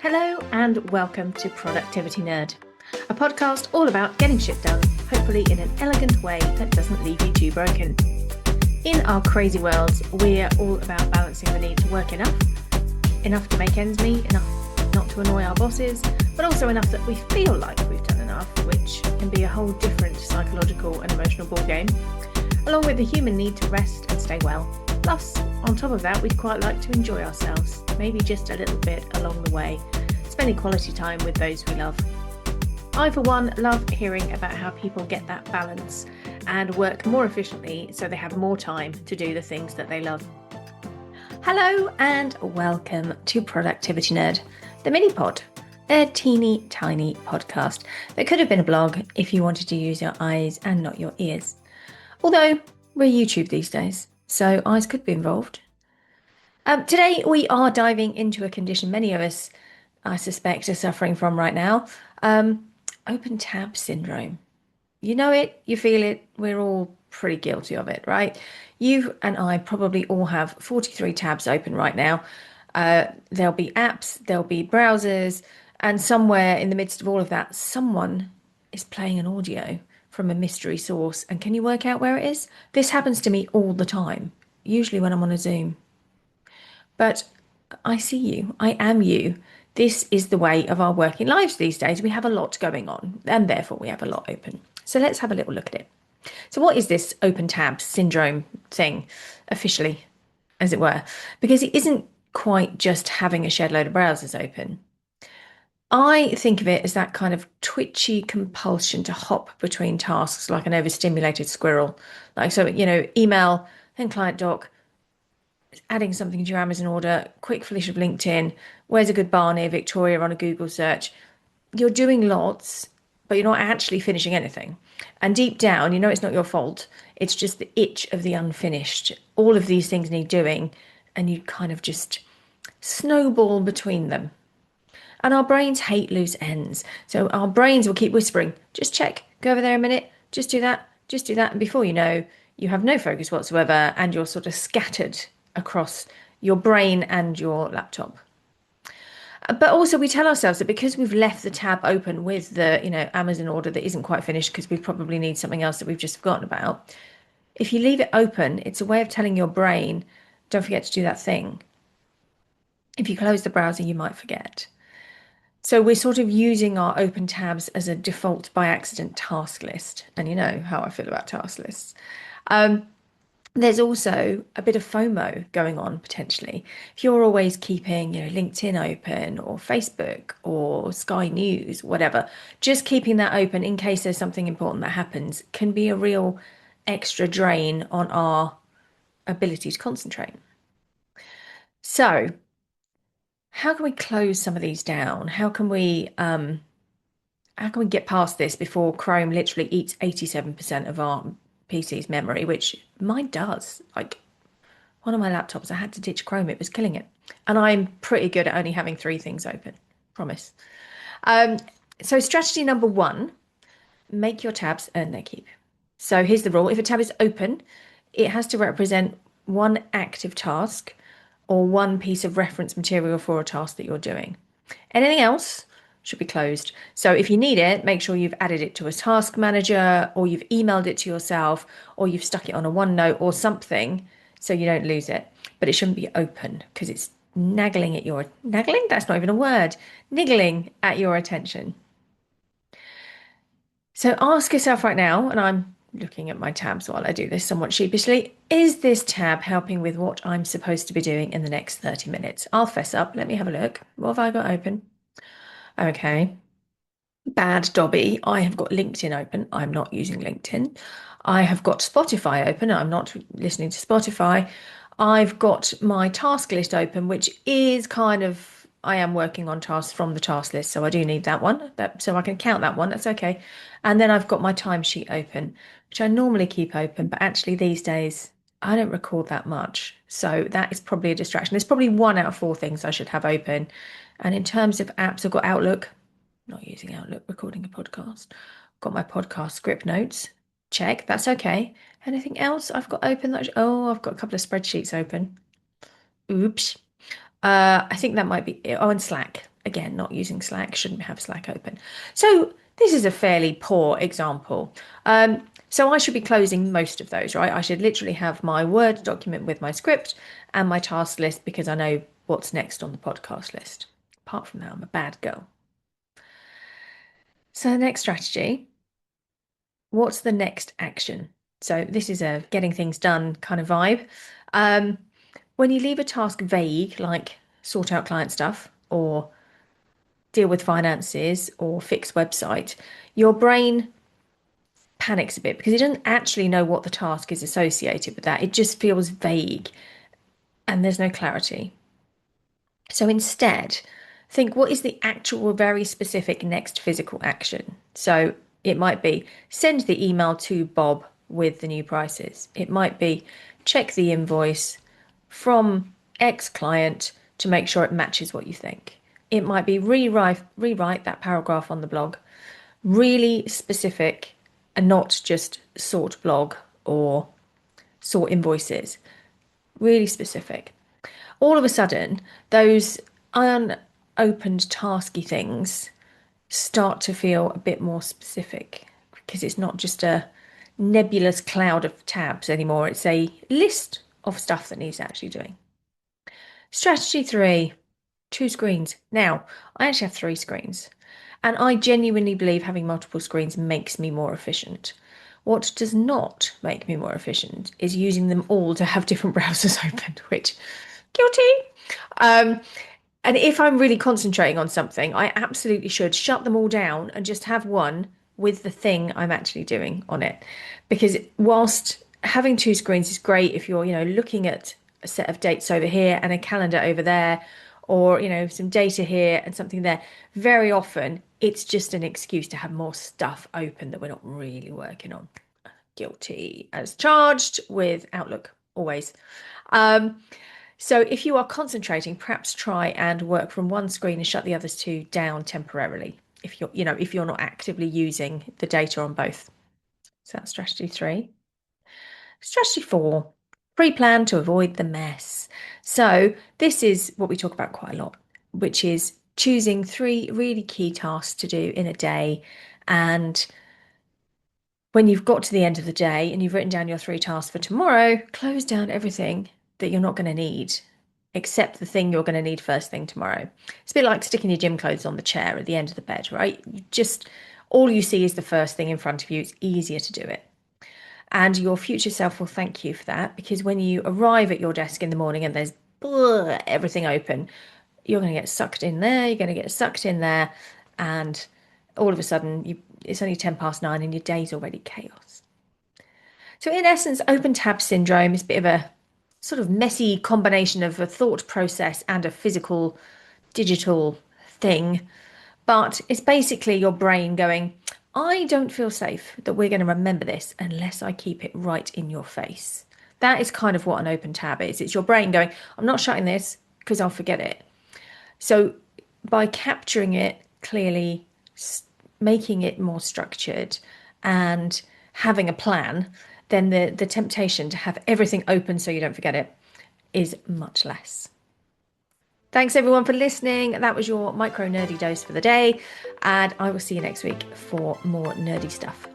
Hello and welcome to Productivity Nerd, a podcast all about getting shit done, hopefully in an elegant way that doesn't leave you too broken. In our crazy worlds, we're all about balancing the need to work enough to make ends meet, enough not to annoy our bosses, but also enough that we feel like we've done enough, which can be a whole different psychological and emotional ballgame, along with the human need to rest and stay well. Plus, on top of that, we'd quite like to enjoy ourselves, maybe just a little bit along the way, spending quality time with those we love. I, for one, love hearing about how people get that balance and work more efficiently so they have more time to do the things that they love. Hello and welcome to Productivity Nerd, the Minipod, a teeny tiny podcast that could have been a blog if you wanted to use your eyes and not your ears. Although we're YouTube these days, so eyes could be involved. Today we are diving into a condition many of us, I suspect, are suffering from right now. Open tab syndrome. You know it, you feel it, we're all pretty guilty of it, right? You and I probably all have 43 tabs open right now. There'll be apps, there'll be browsers, and somewhere in the midst of all of that, someone is playing an audio from a mystery source. And can you work out where it is? This happens to me all the time, usually when I'm on a Zoom. But I see you, I am you. This is the way of our working lives these days. We have a lot going on and therefore we have a lot open. So let's have a little look at it. So what is this open tab syndrome thing officially, as it were? Because it isn't quite just having a shed load of browsers open. I think of it as that kind of twitchy compulsion to hop between tasks like an overstimulated squirrel. Like, so, email, then client doc, adding something to your Amazon order, quick flish of LinkedIn, where's a good bar near Victoria on a Google search. You're doing lots, but you're not actually finishing anything. And deep down, you know it's not your fault. It's just the itch of the unfinished. All of these things need doing, and you kind of just snowball between them. And our brains hate loose ends. So our brains will keep whispering, just check, go over there a minute, just do that, just do that. And before you know, you have no focus whatsoever and you're sort of scattered across your brain and your laptop. But also we tell ourselves that because we've left the tab open with the, Amazon order that isn't quite finished because we probably need something else that we've just forgotten about. If you leave it open, it's a way of telling your brain, don't forget to do that thing. If you close the browser, you might forget. So we're sort of using our open tabs as a default by accident task list. And you know how I feel about task lists. There's also a bit of FOMO going on potentially. If you're always keeping, LinkedIn open or Facebook or Sky News, whatever, just keeping that open in case there's something important that happens can be a real extra drain on our ability to concentrate. So how can we close some of these down? How can we get past this before Chrome literally eats 87% of our PC's memory, which mine does. Like one of my laptops, I had to ditch Chrome. It was killing it. And I'm pretty good at only having 3 things open. Promise. So strategy number 1, make your tabs earn their keep. So here's the rule. If a tab is open, it has to represent one active task or one piece of reference material for a task that you're doing. Anything else should be closed. So if you need it, make sure you've added it to a task manager or you've emailed it to yourself or you've stuck it on a OneNote or something so you don't lose it. But it shouldn't be open because it's nagging? That's not even a word. Niggling at your attention. So ask yourself right now, and I'm looking at my tabs while I do this somewhat sheepishly, is this tab helping with what I'm supposed to be doing in the next 30 minutes? I'll fess up. Let me have a look. What have I got open? Okay. Bad Dobby. I have got LinkedIn open. I'm not using LinkedIn. I have got Spotify open. I'm not listening to Spotify. I've got my task list open, which is kind of, I am working on tasks from the task list. So I do need that one. So I can count that one. That's okay. And then I've got my timesheet open, which I normally keep open. But actually these days, I don't record that much. So that is probably a distraction. There's probably 1 out of 4 things I should have open. And in terms of apps, I've got Outlook. Not using Outlook, recording a podcast. Got my podcast script notes. Check, that's okay. Anything else I've got open? I've got a couple of spreadsheets open. Oops. I think that might be it. Oh, and Slack. again, not using Slack, shouldn't have Slack open. So this is a fairly poor example. So I should be closing most of those, right? I should literally have my Word document with my script and my task list because I know what's next on the podcast list. Apart from that, I'm a bad girl. So the next strategy, what's the next action? So this is a getting things done kind of vibe. When you leave a task vague, like sort out client stuff or deal with finances or fix website, your brain panics a bit because it doesn't actually know what the task is associated with that. It just feels vague and there's no clarity. So instead, think what is the actual very specific next physical action? So it might be send the email to Bob with the new prices. It might be check the invoice from X client to make sure it matches what you think. It might be rewrite that paragraph on the blog. Really specific and not just sort blog or sort invoices. Really specific. All of a sudden, those unopened tasky things start to feel a bit more specific because it's not just a nebulous cloud of tabs anymore. It's a list of stuff that needs actually doing. Strategy 3, 2 screens. Now, I actually have 3 screens, and I genuinely believe having multiple screens makes me more efficient. What does not make me more efficient is using them all to have different browsers open, which, guilty. And if I'm really concentrating on something, I absolutely should shut them all down and just have one with the thing I'm actually doing on it. Because whilst having 2 screens is great if you're, looking at a set of dates over here and a calendar over there, or, some data here and something there, very often it's just an excuse to have more stuff open that we're not really working on. Guilty as charged with Outlook, always. So if you are concentrating, perhaps try and work from one screen and shut the others 2 down temporarily if you're not actively using the data on both. So that's strategy 3. Strategy 4, pre-plan to avoid the mess. So this is what we talk about quite a lot, which is choosing 3 really key tasks to do in a day. And when you've got to the end of the day and you've written down your 3 tasks for tomorrow, close down everything that you're not going to need, except the thing you're going to need first thing tomorrow. It's a bit like sticking your gym clothes on the chair at the end of the bed, right? All you see is the first thing in front of you. It's easier to do it. And your future self will thank you for that, because when you arrive at your desk in the morning and there's everything open, you're going to get sucked in there, you're going to get sucked in there, and all of a sudden it's only 9:10 and your day's already chaos. So in essence, open tab syndrome is a bit of a sort of messy combination of a thought process and a physical digital thing. But it's basically your brain going, I don't feel safe that we're going to remember this unless I keep it right in your face. That is kind of what an open tab is. It's your brain going, I'm not shutting this because I'll forget it. So by capturing it clearly, making it more structured and having a plan, then the temptation to have everything open so you don't forget it is much less. Thanks everyone for listening. That was your micro nerdy dose for the day, and I will see you next week for more nerdy stuff.